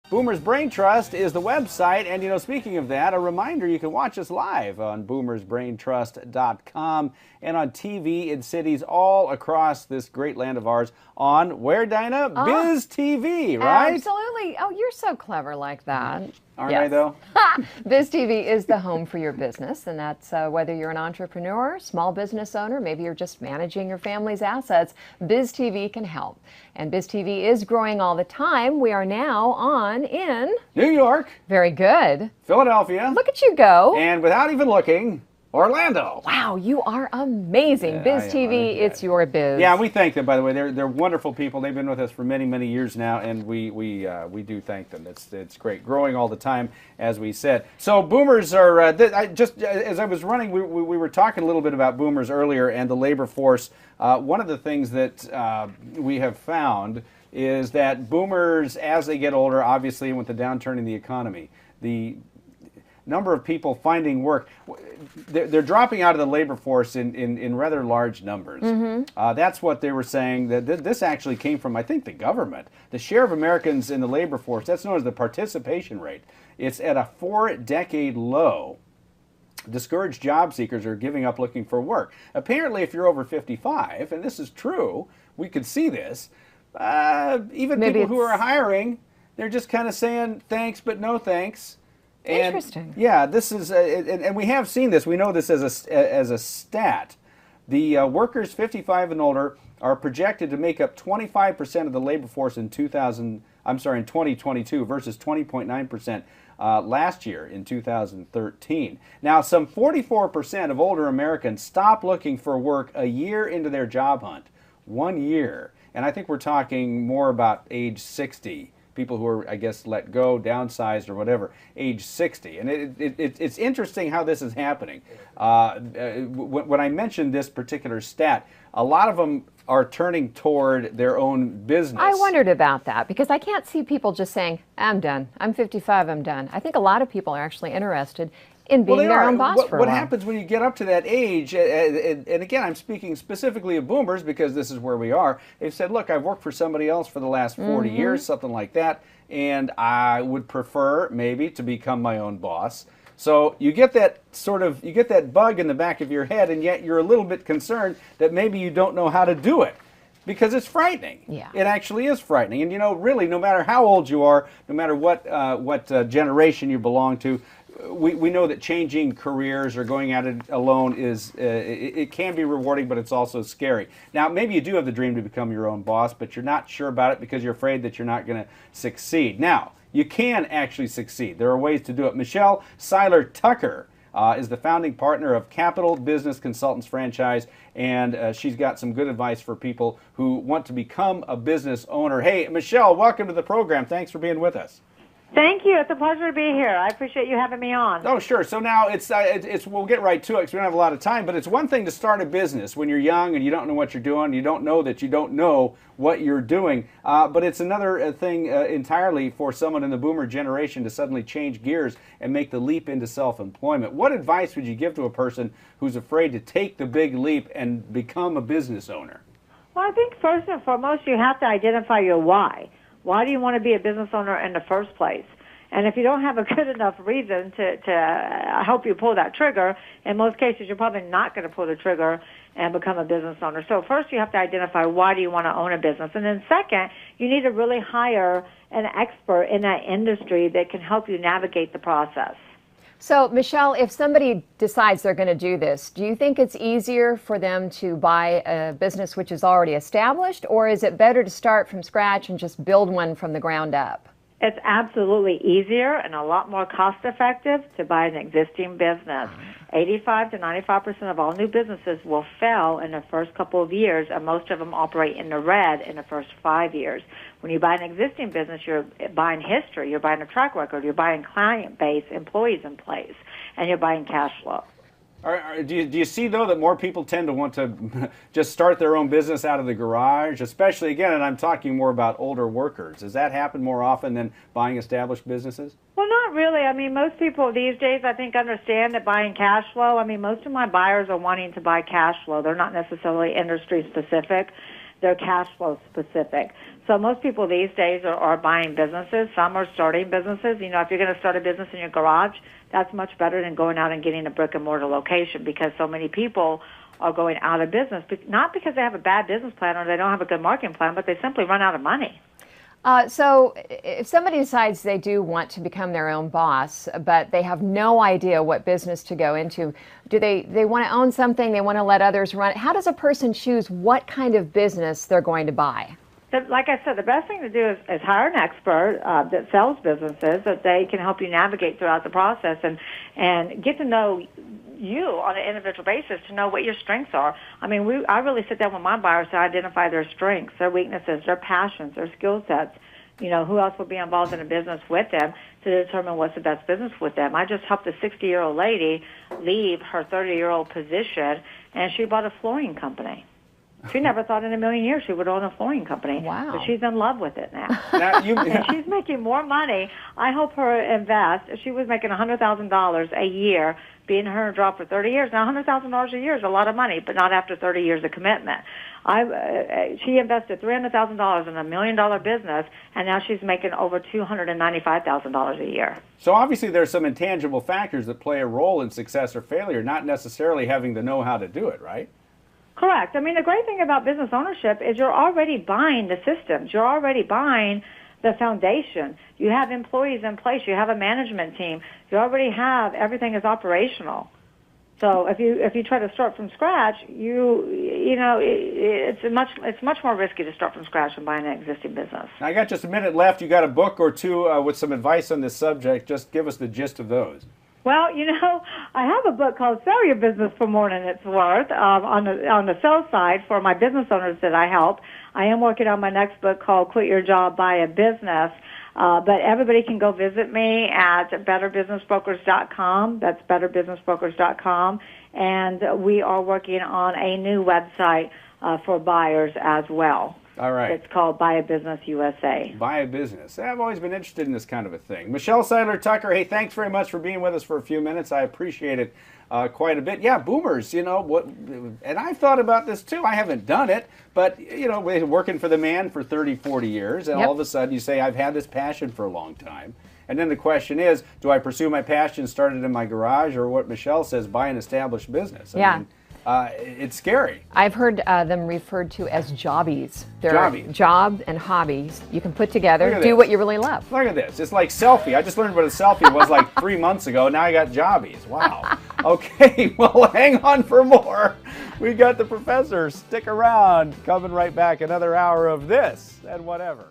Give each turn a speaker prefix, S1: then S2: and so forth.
S1: Boomer's Brain Trust is the website, and speaking of that, a reminder, you can watch us live on boomersbraintrust.com and on TV in cities all across this great land of ours on where, Dinah? Biz TV, right?
S2: Absolutely. Oh, you're so clever like that.
S1: Aren't I, though?
S2: Biz TV is the home for your business, and that's whether you're an entrepreneur, small business owner, maybe you're just managing your family's assets, Biz TV can help. And Biz TV is growing all the time. We are now on in
S1: New York.
S2: Very good.
S1: Philadelphia.
S2: Look at you go.
S1: And without even looking, Orlando.
S2: Wow, you are amazing. Biz TV, it's your biz.
S1: Yeah, we thank them, by the way. They're wonderful people. They've been with us for many, many years now, and we do thank them. It's great. Growing all the time, as we said. So boomers are, just as I was running, we were talking a little bit about boomers earlier and the labor force. One of the things that we have found is that boomers, as they get older, obviously with the downturn in the economy, the number of people finding work, they're dropping out of the labor force in rather large numbers. That's what they were saying. That this actually came from, I think, the government. The share of Americans in the labor force, that's known as the participation rate. It's at a 4-decade low. Discouraged job seekers are giving up looking for work. Apparently, if you're over 55, and this is true, we could see this, even people who are hiring, they're just kind of saying thanks but no thanks. And,
S2: interesting.
S1: Yeah, this is, and we have seen this. We know this as a stat. The workers 55 and older are projected to make up 25% of the labor force in 2022 versus 20.9% last year in 2013. Now, some 44% of older Americans stop looking for work a year into their job hunt. 1 year. And I think we're talking more about age 60. People who are, I guess, let go, downsized, or whatever, age 60. And it's interesting how this is happening. When I mentioned this particular stat, a lot of them are turning toward their own business.
S2: I wondered about that because I can't see people just saying, I'm done. I'm 55, I'm done. I think a lot of people are actually interested in being their own boss for a while.
S1: What happens when you get up to that age, and again, I'm speaking specifically of boomers because this is where we are. They've said, look, I've worked for somebody else for the last 40 years, something like that, and I would prefer maybe to become my own boss. So you get that you get that bug in the back of your head, and yet you're a little bit concerned that maybe you don't know how to do it. Because it's frightening.
S2: Yeah.
S1: It actually is frightening. And really, no matter how old you are, no matter what generation you belong to, we know that changing careers or going at it alone is, it can be rewarding, but it's also scary. Now, maybe you do have the dream to become your own boss, but you're not sure about it because you're afraid that you're not going to succeed. Now, you can actually succeed. There are ways to do it. Michelle Seiler Tucker is the founding partner of Capital Business Consultants franchise, and she's got some good advice for people who want to become a business owner. Hey, Michelle, welcome to the program. Thanks for being with us.
S3: Thank you. It's a pleasure to be here. I appreciate you having me on.
S1: Oh, sure. So now it's we'll get right to it because we don't have a lot of time, but it's one thing to start a business when you're young and you don't know what you're doing. You don't know that you don't know what you're doing. But it's another thing entirely for someone in the boomer generation to suddenly change gears and make the leap into self-employment. What advice would you give to a person who's afraid to take the big leap and become a business owner?
S3: Well, I think first and foremost, you have to identify your why. Why do you want to be a business owner in the first place? And if you don't have a good enough reason to help you pull that trigger, in most cases you're probably not going to pull the trigger and become a business owner. So first you have to identify why do you want to own a business. And then second, you need to really hire an expert in that industry that can help you navigate the process.
S2: So, Michelle, if somebody decides they're going to do this, do you think it's easier for them to buy a business which is already established, or is it better to start from scratch and just build one from the ground up?
S3: It's absolutely easier and a lot more cost-effective to buy an existing business. 85 to 95% of all new businesses will fail in the first couple of years, and most of them operate in the red in the first 5 years. When you buy an existing business, you're buying history, you're buying a track record, you're buying client base, employees in place, and you're buying cash flow.
S1: Do you see, though, that more people tend to want to just start their own business out of the garage, especially, again, and I'm talking more about older workers. Does that happen more often than buying established businesses?
S3: Well, not really. I mean, most people these days, I think, understand that buying cash flow, I mean, most of my buyers are wanting to buy cash flow. They're not necessarily industry specific. they're cash flow specific. So most people these days are buying businesses. Some are starting businesses. You know, if you're going to start a business in your garage, that's much better than going out and getting a brick and mortar location, because so many people are going out of business, not because they have a bad business plan or they don't have a good marketing plan, but they simply run out of money.
S2: So if somebody decides they do want to become their own boss, but they have no idea what business to go into, do they want to own something, they want to let others run it? How does a person choose what kind of business they're going to buy?
S3: Like I said, the best thing to do is hire an expert that sells businesses, that they can help you navigate throughout the process and get to know you on an individual basis, to know what your strengths are. I mean, I really sit down with my buyers to identify their strengths, their weaknesses, their passions, their skill sets. You know, who else will be involved in a business with them, to determine what's the best business with them. I just helped a 60-year-old lady leave her 30-year-old position, and she bought a flooring company. She never thought in a million years she would own a flooring company.
S2: Wow.
S3: But she's in love with it now. And she's making more money. I help her invest. She was making $100,000 a year, being her job for 30 years. Now, $100,000 a year is a lot of money, but not after 30 years of commitment. She invested $300,000 in $1 million business, and now she's making over $295,000 a year.
S1: So obviously there's some intangible factors that play a role in success or failure, not necessarily having to know how to do it, right?
S3: Correct. I mean, the great thing about business ownership is you're already buying the systems. You're already buying the foundation. You have employees in place. You have a management team. You already have, everything is operational. So if you try to start from scratch, it's much more risky to start from scratch than buying an existing business.
S1: I got just a minute left. You got a book or two with some advice on this subject. Just give us the gist of those.
S3: Well, I have a book called Sell Your Business for More Than It's Worth on the sell side for my business owners that I help. I am working on my next book called Quit Your Job, Buy a Business. But everybody can go visit me at betterbusinessbrokers.com. That's betterbusinessbrokers.com. And we are working on a new website for buyers as well.
S1: All right.
S3: It's called Buy a Business USA.
S1: Buy a Business. I've always been interested in this kind of a thing. Michelle Seiler Tucker, hey, thanks very much for being with us for a few minutes. I appreciate it quite a bit. Yeah, boomers, and I've thought about this too. I haven't done it, but, we're working for the man for 30, 40 years, and all of a sudden you say, I've had this passion for a long time. And then the question is, do I pursue my passion, start it in my garage, or what Michelle says, buy an established business? I mean, it's scary.
S2: I've heard them referred to as jobbies. They're
S1: Jobbies.
S2: Job and hobbies you can put together, do what you really love.
S1: Look at this. It's like selfie. I just learned what a selfie was like 3 months ago. Now I got jobbies. Wow. Okay, well, hang on for more. We got the professor. Stick around. Coming right back. Another hour of this and whatever.